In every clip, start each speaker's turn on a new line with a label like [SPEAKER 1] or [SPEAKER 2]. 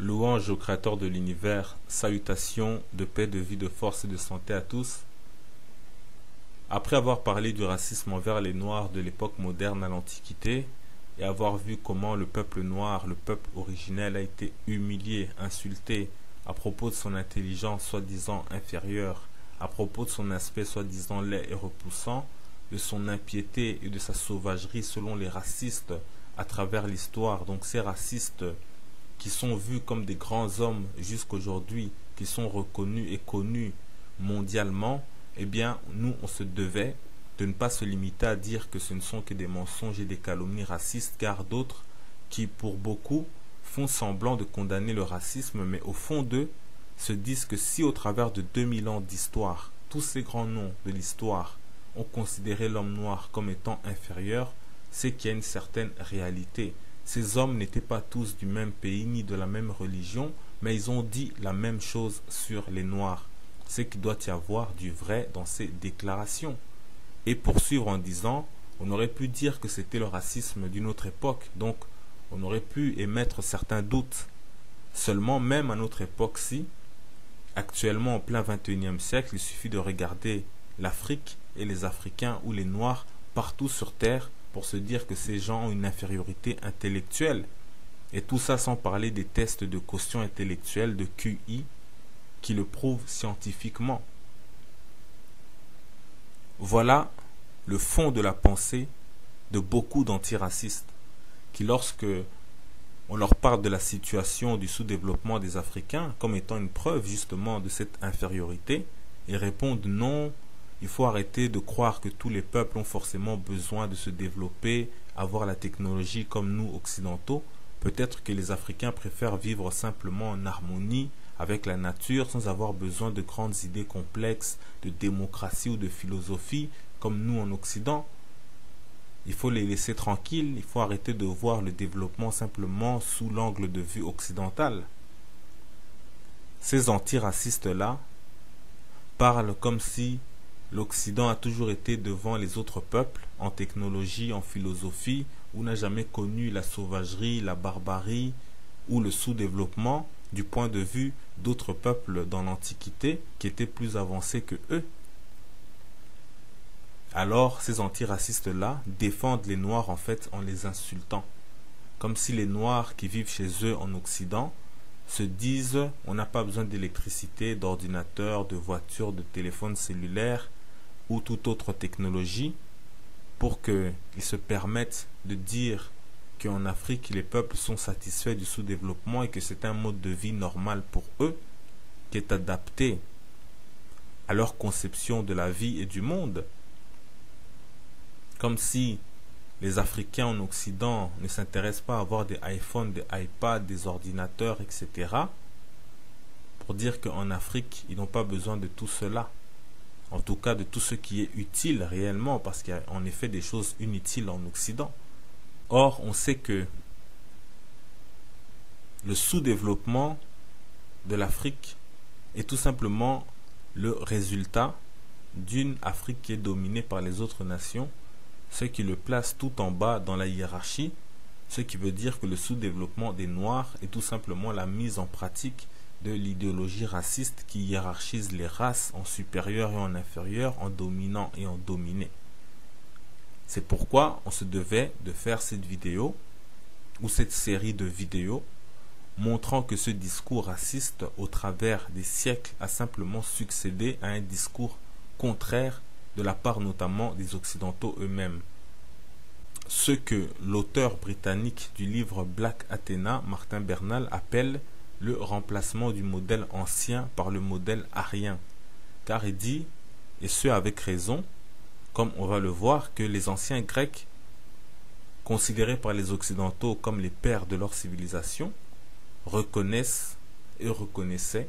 [SPEAKER 1] Louange au Créateur de l'univers, salutations de paix, de vie, de force et de santé à tous. Après avoir parlé du racisme envers les Noirs de l'époque moderne à l'Antiquité, et avoir vu comment le peuple noir, le peuple originel, a été humilié, insulté, à propos de son intelligence soi-disant inférieure, à propos de son aspect soi-disant laid et repoussant, de son impiété et de sa sauvagerie selon les racistes à travers l'histoire, donc ces racistes qui sont vus comme des grands hommes jusqu'aujourd'hui, qui sont reconnus et connus mondialement, eh bien, nous, on se devait de ne pas se limiter à dire que ce ne sont que des mensonges et des calomnies racistes, car d'autres qui, pour beaucoup, font semblant de condamner le racisme, mais au fond d'eux, se disent que si au travers de 2000 ans d'histoire, tous ces grands noms de l'histoire ont considéré l'homme noir comme étant inférieur, c'est qu'il y a une certaine réalité. Ces hommes n'étaient pas tous du même pays ni de la même religion, mais ils ont dit la même chose sur les Noirs. C'est qu'il doit y avoir du vrai dans ces déclarations. Et poursuivre en disant, on aurait pu dire que c'était le racisme d'une autre époque, donc on aurait pu émettre certains doutes. Seulement, même à notre époque-ci, actuellement en plein XXIe siècle, il suffit de regarder l'Afrique et les Africains ou les Noirs partout sur Terre pour se dire que ces gens ont une infériorité intellectuelle. Et tout ça sans parler des tests de quotient intellectuel, de QI, qui le prouvent scientifiquement. Voilà le fond de la pensée de beaucoup d'antiracistes, qui lorsque on leur parle de la situation du sous-développement des Africains comme étant une preuve justement de cette infériorité, ils répondent non, il faut arrêter de croire que tous les peuples ont forcément besoin de se développer, avoir la technologie comme nous occidentaux. Peut-être que les Africains préfèrent vivre simplement en harmonie avec la nature sans avoir besoin de grandes idées complexes de démocratie ou de philosophie comme nous en Occident. Il faut les laisser tranquilles, il faut arrêter de voir le développement simplement sous l'angle de vue occidental. Ces antiracistes-là parlent comme si l'Occident a toujours été devant les autres peuples, en technologie, en philosophie, ou n'a jamais connu la sauvagerie, la barbarie ou le sous-développement du point de vue d'autres peuples dans l'Antiquité qui étaient plus avancés que eux. Alors, ces antiracistes-là défendent les Noirs en fait en les insultant. Comme si les Noirs qui vivent chez eux en Occident se disent on n'a pas besoin d'électricité, d'ordinateur, de voiture, de téléphone cellulaire ou toute autre technologie pour qu'ils se permettent de dire qu'en Afrique les peuples sont satisfaits du sous-développement et que c'est un mode de vie normal pour eux qui est adapté à leur conception de la vie et du monde. Comme si les Africains en Occident ne s'intéressent pas à avoir des iPhones, des iPads, des ordinateurs, etc. pour dire qu'en Afrique, ils n'ont pas besoin de tout cela. En tout cas, de tout ce qui est utile réellement, parce qu'il y a en effet des choses inutiles en Occident. Or, on sait que le sous-développement de l'Afrique est tout simplement le résultat d'une Afrique qui est dominée par les autres nations, ce qui le place tout en bas dans la hiérarchie, ce qui veut dire que le sous-développement des Noirs est tout simplement la mise en pratique de l'idéologie raciste qui hiérarchise les races en supérieur et en inférieur, en dominant et en dominé. C'est pourquoi on se devait de faire cette vidéo, ou cette série de vidéos, montrant que ce discours raciste, au travers des siècles, a simplement succédé à un discours contraire de la part notamment des Occidentaux eux-mêmes. Ce que l'auteur britannique du livre Black Athena, Martin Bernal, appelle le remplacement du modèle ancien par le modèle arien. Car il dit, et ce avec raison, comme on va le voir, que les anciens Grecs, considérés par les Occidentaux comme les pères de leur civilisation, reconnaissent et reconnaissaient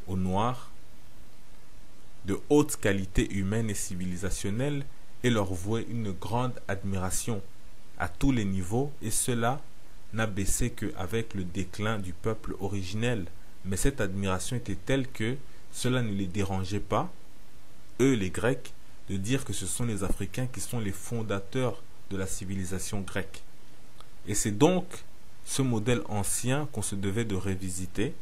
[SPEAKER 1] aux Noirs de haute qualité humaine et civilisationnelle et leur vouaient une grande admiration à tous les niveaux, et cela n'a baissé qu'avec le déclin du peuple originel. Mais cette admiration était telle que cela ne les dérangeait pas, eux les Grecs, de dire que ce sont les Africains qui sont les fondateurs de la civilisation grecque. Et c'est donc ce modèle ancien qu'on se devait de révisiter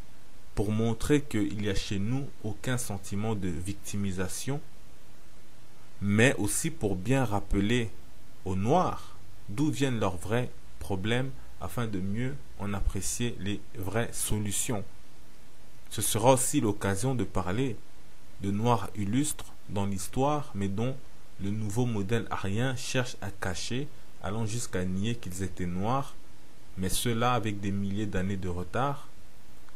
[SPEAKER 1] pour montrer qu'il n'y a chez nous aucun sentiment de victimisation, mais aussi pour bien rappeler aux Noirs d'où viennent leurs vrais problèmes afin de mieux en apprécier les vraies solutions. Ce sera aussi l'occasion de parler de Noirs illustres dans l'histoire, mais dont le nouveau modèle arien cherche à cacher, allant jusqu'à nier qu'ils étaient noirs, mais cela avec des milliers d'années de retard,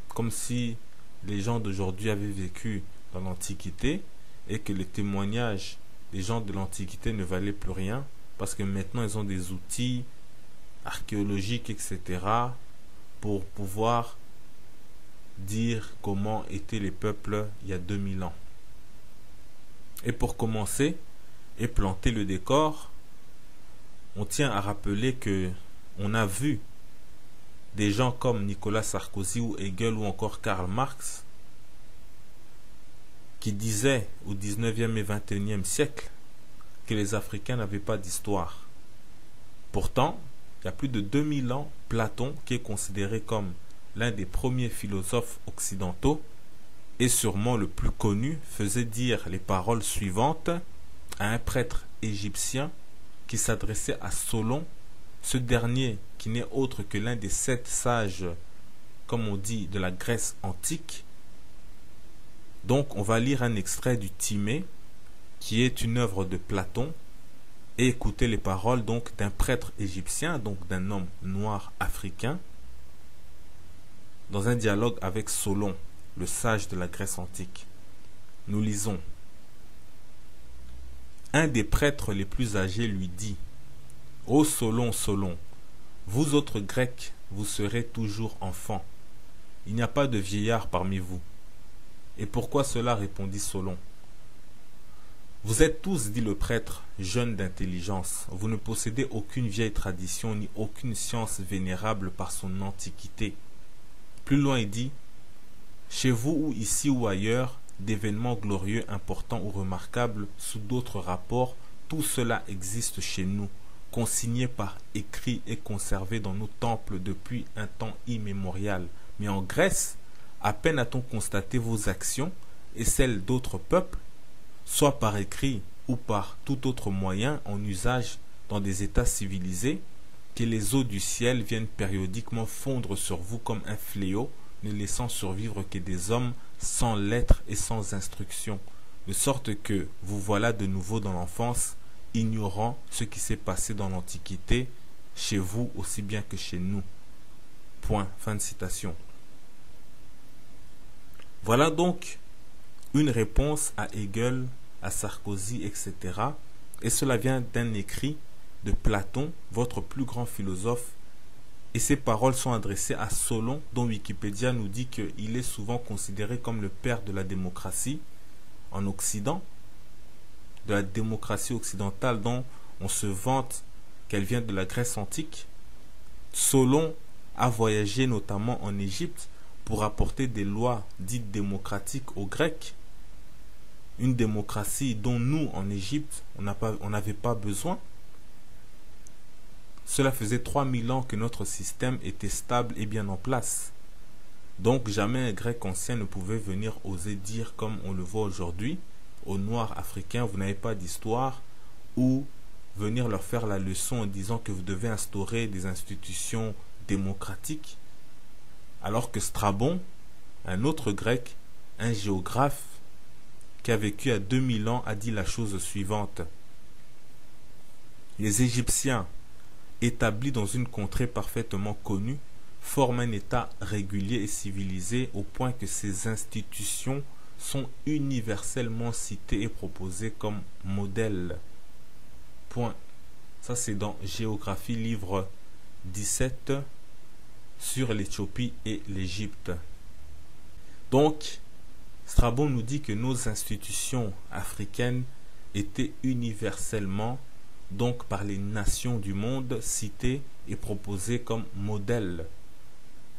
[SPEAKER 1] comme si les gens d'aujourd'hui avaient vécu dans l'Antiquité et que les témoignages des gens de l'Antiquité ne valaient plus rien, parce que maintenant ils ont des outils archéologiques, etc., pour pouvoir dire comment étaient les peuples il y a 2000 ans. Et pour commencer et planter le décor, on tient à rappeler que on a vu des gens comme Nicolas Sarkozy ou Hegel ou encore Karl Marx qui disaient au 19e et 21e siècle que les Africains n'avaient pas d'histoire. Pourtant, il y a plus de 2000 ans, Platon, qui est considéré comme l'un des premiers philosophes occidentaux et sûrement le plus connu, faisait dire les paroles suivantes à un prêtre égyptien qui s'adressait à Solon, ce dernier qui n'est autre que l'un des 7 sages, comme on dit, de la Grèce antique. Donc on va lire un extrait du Timée, qui est une œuvre de Platon, et écouter les paroles donc d'un prêtre égyptien, donc d'un homme noir africain, dans un dialogue avec Solon, le sage de la Grèce antique. Nous lisons. Un des prêtres les plus âgés lui dit: Ô Solon, Solon, vous autres Grecs, vous serez toujours enfants. Il n'y a pas de vieillard parmi vous. Et pourquoi cela, répondit Solon. Vous êtes tous, dit le prêtre, jeunes d'intelligence. Vous ne possédez aucune vieille tradition ni aucune science vénérable par son antiquité. Plus loin, il dit: Chez vous ou ici ou ailleurs, d'événements glorieux, importants ou remarquables, sous d'autres rapports, tout cela existe chez nous, consigné par écrit et conservé dans nos temples depuis un temps immémorial. Mais en Grèce, à peine a-t-on constaté vos actions et celles d'autres peuples, soit par écrit ou par tout autre moyen en usage dans des États civilisés, que les eaux du ciel viennent périodiquement fondre sur vous comme un fléau, ne laissant survivre que des hommes sans lettres et sans instruction, de sorte que vous voilà de nouveau dans l'enfance, ignorant ce qui s'est passé dans l'Antiquité, chez vous aussi bien que chez nous. Point. Fin de citation. Voilà donc une réponse à Hegel, à Sarkozy, etc. Et cela vient d'un écrit de Platon, votre plus grand philosophe. Et ces paroles sont adressées à Solon, dont Wikipédia nous dit qu'il est souvent considéré comme le père de la démocratie en Occident, de la démocratie occidentale dont on se vante qu'elle vient de la Grèce antique. Solon a voyagé notamment en Égypte pour apporter des lois dites démocratiques aux Grecs, une démocratie dont nous, en Égypte, on n'avait pas besoin. Cela faisait 3000 ans que notre système était stable et bien en place. Donc jamais un Grec ancien ne pouvait venir oser dire, comme on le voit aujourd'hui, aux Noirs africains, vous n'avez pas d'histoire, ou venir leur faire la leçon en disant que vous devez instaurer des institutions démocratiques, alors que Strabon, un autre Grec, un géographe, qui a vécu à 2000 ans, a dit la chose suivante. Les Égyptiens, établis dans une contrée parfaitement connue, forment un État régulier et civilisé au point que ces institutions sont universellement citées et proposées comme modèles. Point. Ça c'est dans Géographie, livre 17, sur l'Éthiopie et l'Égypte. Donc, Strabon nous dit que nos institutions africaines étaient universellement, donc par les nations du monde, citées et proposées comme modèles.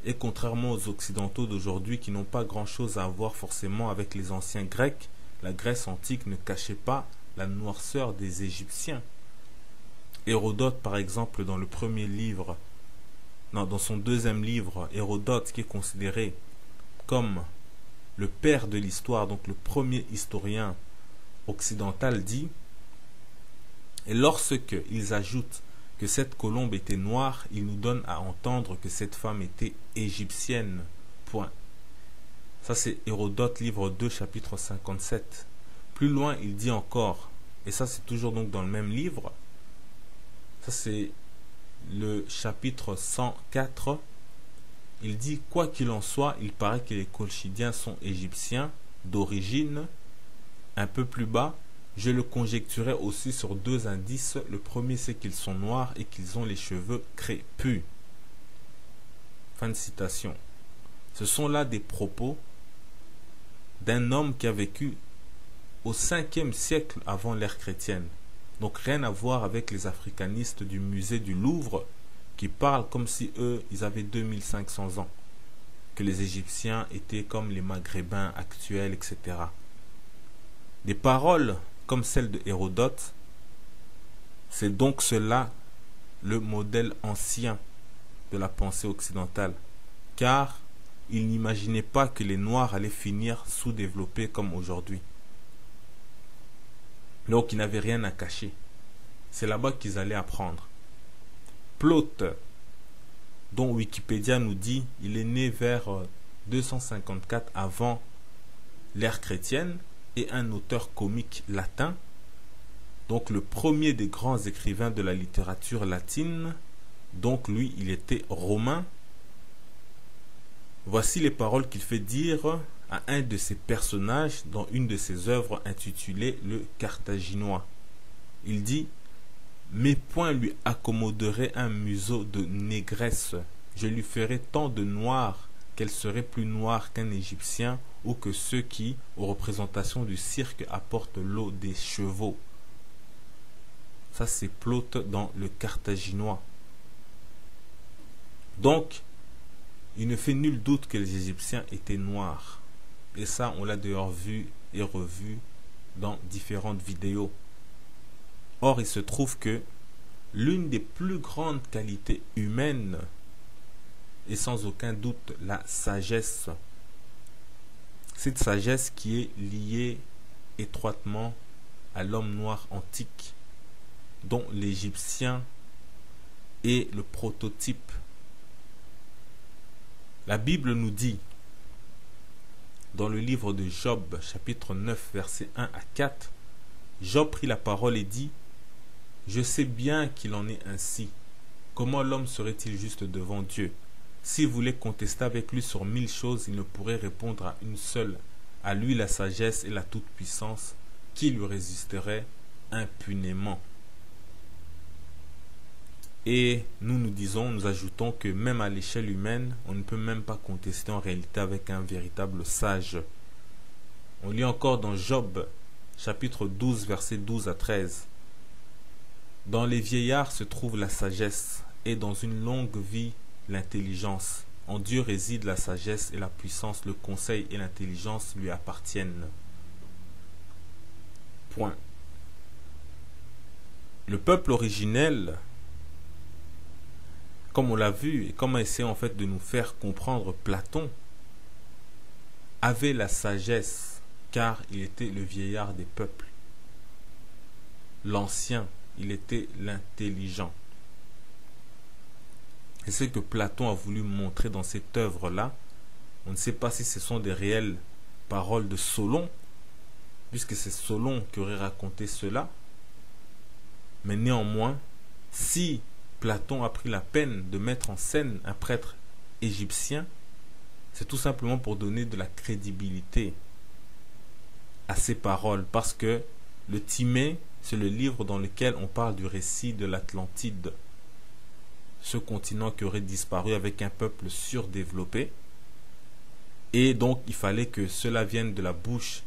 [SPEAKER 1] Et contrairement aux Occidentaux d'aujourd'hui qui n'ont pas grand-chose à voir forcément avec les anciens Grecs, la Grèce antique ne cachait pas la noirceur des Égyptiens. Hérodote, par exemple, dans le premier livre non, dans son deuxième livre, Hérodote, qui est considéré comme le père de l'histoire, donc le premier historien occidental, dit: et lorsque ils ajoutent que cette colombe était noire, ils nous donnent à entendre que cette femme était égyptienne. Point. Ça, c'est Hérodote, livre 2, chapitre 57. Plus loin, il dit encore, et ça c'est toujours donc dans le même livre, ça c'est le chapitre 104, il dit: quoi qu'il en soit, il paraît que les Colchidiens sont égyptiens d'origine. Un peu plus bas, je le conjecturais aussi sur deux indices. Le premier, c'est qu'ils sont noirs et qu'ils ont les cheveux crépus. Fin de citation. Ce sont là des propos d'un homme qui a vécu au 5e siècle avant l'ère chrétienne. Donc rien à voir avec les africanistes du musée du Louvre qui parlent comme si eux, ils avaient 2500 ans. Que les Égyptiens étaient comme les Maghrébins actuels, etc. Des paroles comme celle de Hérodote, c'est donc cela le modèle ancien de la pensée occidentale. Car ils n'imaginaient pas que les Noirs allaient finir sous-développés comme aujourd'hui. Donc ils n'avaient rien à cacher. C'est là-bas qu'ils allaient apprendre. Plaute, dont Wikipédia nous dit il est né vers 254 avant l'ère chrétienne, et un auteur comique latin, donc le premier des grands écrivains de la littérature latine, donc lui il était romain. Voici les paroles qu'il fait dire à un de ses personnages dans une de ses œuvres intitulée Le Carthaginois. Il dit: mes poings lui accommoderaient un museau de négresse, je lui ferais tant de noir qu'elle serait plus noire qu'un Égyptien ou que ceux qui, aux représentations du cirque, apportent l'eau des chevaux. Ça c'est Plaute dans Le Carthaginois. Donc, il ne fait nul doute que les Égyptiens étaient noirs. Et ça, on l'a d'ailleurs vu et revu dans différentes vidéos. Or, il se trouve que l'une des plus grandes qualités humaines est sans aucun doute la sagesse. Cette sagesse qui est liée étroitement à l'homme noir antique, dont l'Égyptien est le prototype. La Bible nous dit, dans le livre de Job, chapitre 9, versets 1 à 4, Job prit la parole et dit: je sais bien qu'il en est ainsi. Comment l'homme serait-il juste devant Dieu? S'il voulait contester avec lui sur 1000 choses, il ne pourrait répondre à une seule. À lui la sagesse et la toute-puissance, qui lui résisterait impunément. Et nous ajoutons que même à l'échelle humaine, on ne peut même pas contester en réalité avec un véritable sage. On lit encore dans Job, chapitre 12, versets 12 à 13. Dans les vieillards se trouve la sagesse, et dans une longue vie l'intelligence. En Dieu réside la sagesse et la puissance, le conseil et l'intelligence lui appartiennent. Point. Le peuple originel, comme on l'a vu et comme a essayé en fait de nous faire comprendre Platon, avait la sagesse car il était le vieillard des peuples. L'ancien, il était l'intelligent. Et ce que Platon a voulu montrer dans cette œuvre-là, on ne sait pas si ce sont des réelles paroles de Solon, puisque c'est Solon qui aurait raconté cela. Mais néanmoins, si Platon a pris la peine de mettre en scène un prêtre égyptien, c'est tout simplement pour donner de la crédibilité à ces paroles, parce que le Timée, c'est le livre dans lequel on parle du récit de l'Atlantide, ce continent qui aurait disparu avec un peuple surdéveloppé. Et donc il fallait que cela vienne de la bouche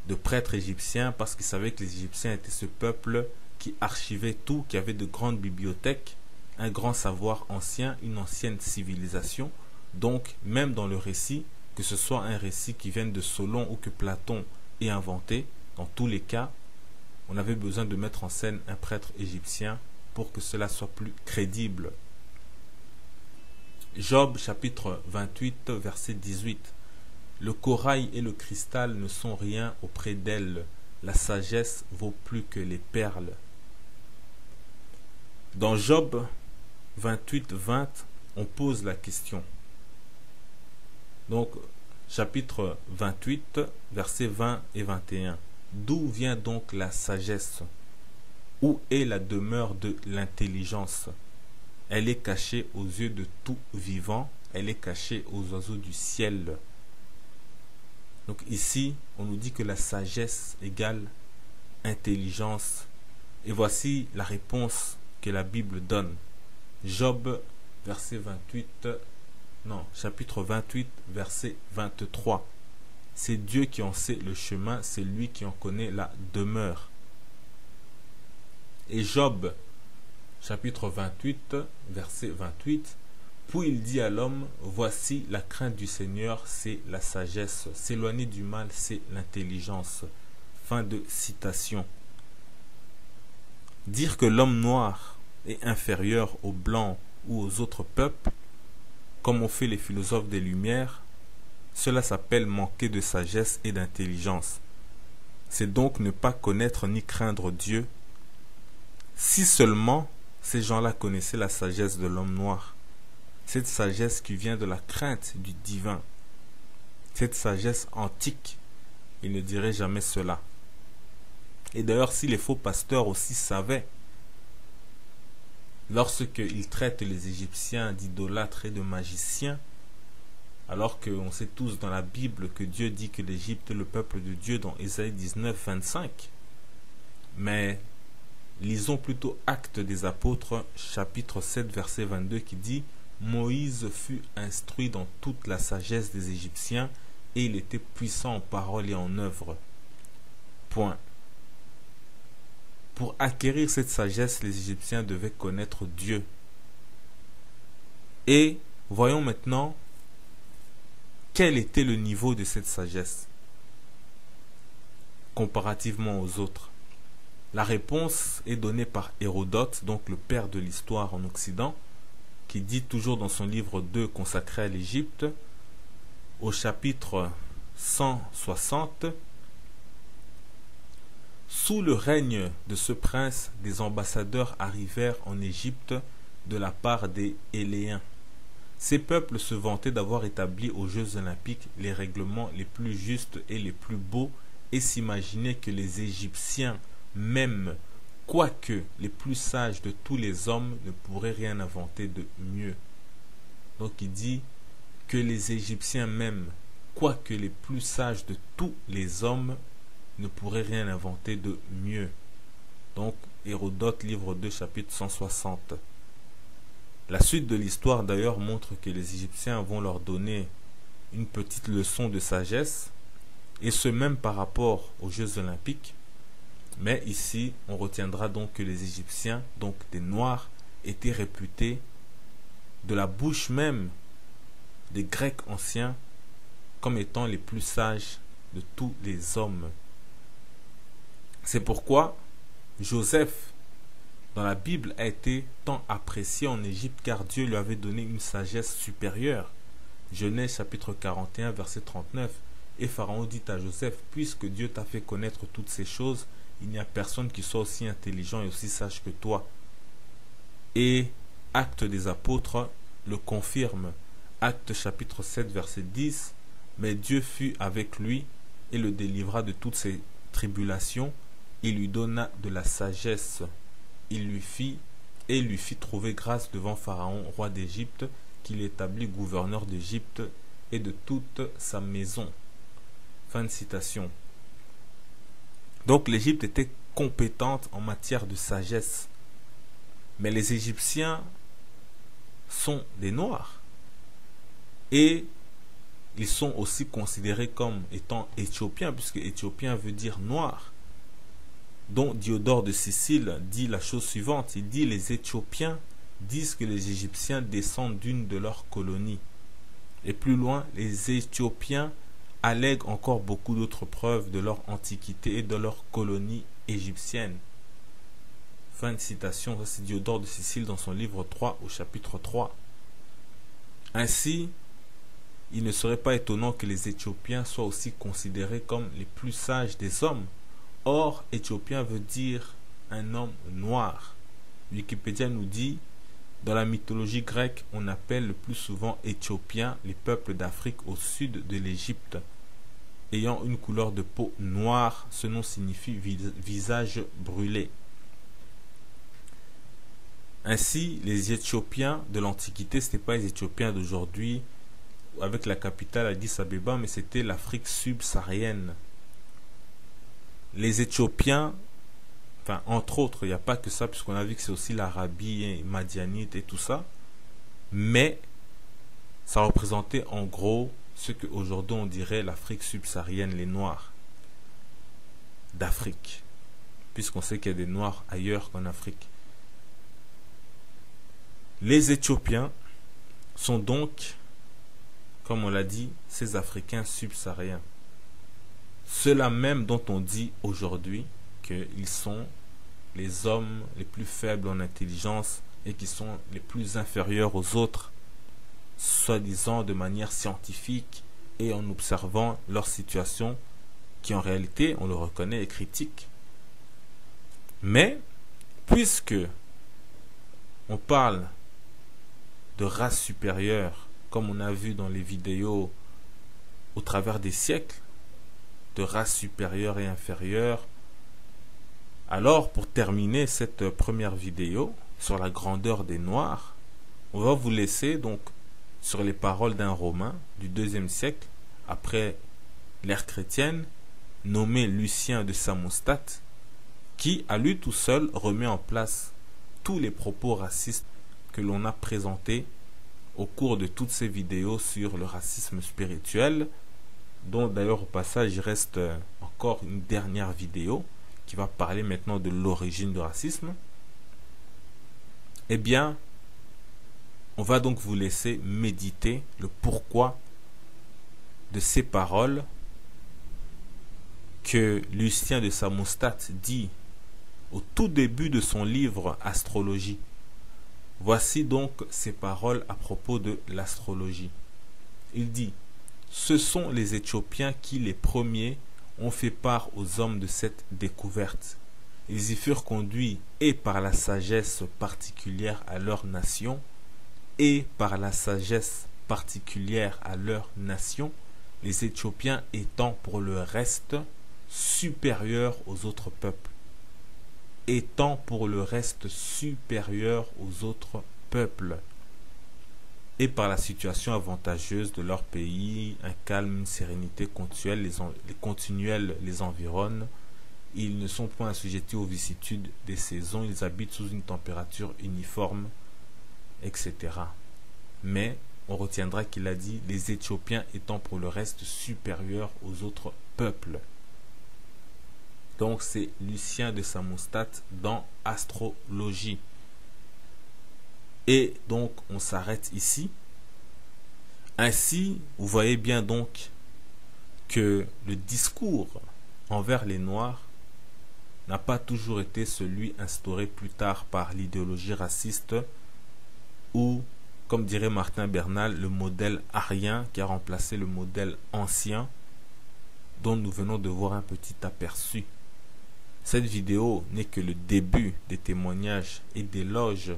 [SPEAKER 1] de prêtres égyptiens, parce qu'ils savaient que les Égyptiens étaient ce peuple qui archivait tout, qui avait de grandes bibliothèques, un grand savoir ancien, une ancienne civilisation. Donc même dans le récit, que ce soit un récit qui vienne de Solon ou que Platon ait inventé, dans tous les cas, on avait besoin de mettre en scène un prêtre égyptien pour que cela soit plus crédible. Job chapitre 28 verset 18. Le corail et le cristal ne sont rien auprès d'elle. La sagesse vaut plus que les perles. Dans Job 28, 20, on pose la question. Donc, chapitre 28, versets 20 et 21. D'où vient donc la sagesse? Où est la demeure de l'intelligence? Elle est cachée aux yeux de tout vivant, elle est cachée aux oiseaux du ciel. Donc ici, on nous dit que la sagesse égale intelligence. Et voici la réponse que la Bible donne. Job, chapitre 28, verset 23. C'est Dieu qui en sait le chemin, c'est lui qui en connaît la demeure. Et Job, chapitre 28, verset 28. Puis il dit à l'homme, voici la crainte du Seigneur, c'est la sagesse. S'éloigner du mal, c'est l'intelligence. Fin de citation. Dire que l'homme noir est inférieur aux blancs ou aux autres peuples, comme ont fait les philosophes des Lumières, cela s'appelle manquer de sagesse et d'intelligence. C'est donc ne pas connaître ni craindre Dieu. Si seulement ces gens-là connaissaient la sagesse de l'homme noir, cette sagesse qui vient de la crainte du divin, cette sagesse antique, ils ne diraient jamais cela. Et d'ailleurs, si les faux pasteurs aussi savaient, lorsqu'ils traitent les Égyptiens d'idolâtres et de magiciens, alors qu'on sait tous dans la Bible que Dieu dit que l'Égypte est le peuple de Dieu dans Ésaïe 19, 25, mais lisons plutôt Actes des Apôtres, chapitre 7, verset 22, qui dit « Moïse fut instruit dans toute la sagesse des Égyptiens, et il était puissant en parole et en œuvre. » Point. Pour acquérir cette sagesse, les Égyptiens devaient connaître Dieu. Et voyons maintenant quel était le niveau de cette sagesse comparativement aux autres. La réponse est donnée par Hérodote, donc le père de l'histoire en Occident, qui dit toujours dans son livre 2 consacré à l'Égypte, au chapitre 160, « Sous le règne de ce prince, des ambassadeurs arrivèrent en Égypte de la part des Éléens. Ces peuples se vantaient d'avoir établi aux Jeux olympiques les règlements les plus justes et les plus beaux et s'imaginaient que les Égyptiens, même quoique les plus sages de tous les hommes, ne pourraient rien inventer de mieux. » Donc il dit que les Égyptiens même, quoique les plus sages de tous les hommes, ne pourraient rien inventer de mieux. Donc Hérodote, livre 2, chapitre 160. La suite de l'histoire d'ailleurs montre que les Égyptiens vont leur donner une petite leçon de sagesse, et ce même par rapport aux Jeux olympiques. Mais ici, on retiendra donc que les Égyptiens, donc des Noirs, étaient réputés de la bouche même des Grecs anciens comme étant les plus sages de tous les hommes. C'est pourquoi Joseph, dans la Bible, a été tant apprécié en Égypte car Dieu lui avait donné une sagesse supérieure. Genèse chapitre 41, verset 39. Et Pharaon dit à Joseph, puisque Dieu t'a fait connaître toutes ces choses, il n'y a personne qui soit aussi intelligent et aussi sage que toi. Et Actes des Apôtres le confirme. Actes chapitre 7, verset 10. Mais Dieu fut avec lui et le délivra de toutes ses tribulations. Il lui donna de la sagesse. Il lui fit trouver grâce devant Pharaon, roi d'Égypte, qu'il établit gouverneur d'Égypte et de toute sa maison. Fin de citation. Donc l'Égypte était compétente en matière de sagesse. Mais les Égyptiens sont des Noirs. Et ils sont aussi considérés comme étant éthiopiens, puisque éthiopien veut dire noir. Donc Diodore de Sicile dit la chose suivante. Il dit les Éthiopiens disent que les Égyptiens descendent d'une de leurs colonies. Et plus loin, les Éthiopiens allèguent encore beaucoup d'autres preuves de leur antiquité et de leur colonie égyptienne. Fin de citation, ça c'est Diodore de Sicile dans son livre 3 au chapitre 3. Ainsi, il ne serait pas étonnant que les Éthiopiens soient aussi considérés comme les plus sages des hommes. Or, Éthiopien veut dire un homme noir. Wikipédia nous dit, dans la mythologie grecque, on appelle le plus souvent Éthiopiens les peuples d'Afrique au sud de l'Égypte. Ayant une couleur de peau noire, ce nom signifie visage brûlé. Ainsi, les Éthiopiens de l'Antiquité, ce n'étaient pas les Éthiopiens d'aujourd'hui, avec la capitale Addis Abeba, mais c'était l'Afrique subsaharienne. Les Éthiopiens, enfin, entre autres, il n'y a pas que ça, puisqu'on a vu que c'est aussi l'Arabie madianite et tout ça, mais ça représentait en gros ce qu'aujourd'hui on dirait l'Afrique subsaharienne, les Noirs d'Afrique, puisqu'on sait qu'il y a des Noirs ailleurs qu'en Afrique. Les Éthiopiens sont donc, comme on l'a dit, ces Africains subsahariens. Ceux-là même dont on dit aujourd'hui qu'ils sont les hommes les plus faibles en intelligence et qui sont les plus inférieurs aux autres, soi-disant de manière scientifique et en observant leur situation qui en réalité, on le reconnaît, est critique. Mais, puisque on parle de race supérieure, comme on a vu dans les vidéos au travers des siècles, de race supérieure et inférieure, alors pour terminer cette première vidéo sur la grandeur des Noirs, on va vous laisser donc sur les paroles d'un Romain du IIe siècle, après l'ère chrétienne, nommé Lucien de Samostate, qui, à lui tout seul, remet en place tous les propos racistes que l'on a présentés au cours de toutes ces vidéos sur le racisme spirituel, dont d'ailleurs au passage il reste encore une dernière vidéo qui va parler maintenant de l'origine du racisme. Eh bien, on va donc vous laisser méditer le pourquoi de ces paroles que Lucien de Samostate dit au tout début de son livre Astrologie. Voici donc ces paroles à propos de l'astrologie. Il dit: ce sont les Éthiopiens qui, les premiers, ont fait part aux hommes de cette découverte. Ils y furent conduits et par la sagesse particulière à leur nation, et par la sagesse particulière à leur nation, les Éthiopiens étant pour le reste supérieurs aux autres peuples. Étant pour le reste supérieurs aux autres peuples. Et par la situation avantageuse de leur pays, un calme, une sérénité continuelle les environnent. Ils ne sont point assujettis aux vicissitudes des saisons, ils habitent sous une température uniforme, etc. Mais on retiendra qu'il a dit les Éthiopiens étant pour le reste supérieurs aux autres peuples. Donc c'est Lucien de Samostate dans Astrologie. Et donc on s'arrête ici. Ainsi, vous voyez bien donc que le discours envers les Noirs n'a pas toujours été celui instauré plus tard par l'idéologie raciste ou, comme dirait Martin Bernal, le modèle arien qui a remplacé le modèle ancien dont nous venons de voir un petit aperçu. Cette vidéo n'est que le début des témoignages et d'éloges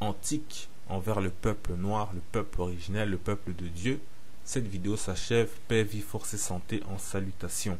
[SPEAKER 1] antiques envers le peuple noir, le peuple originel, le peuple de Dieu. Cette vidéo s'achève. Paix, vie, force et santé en salutation.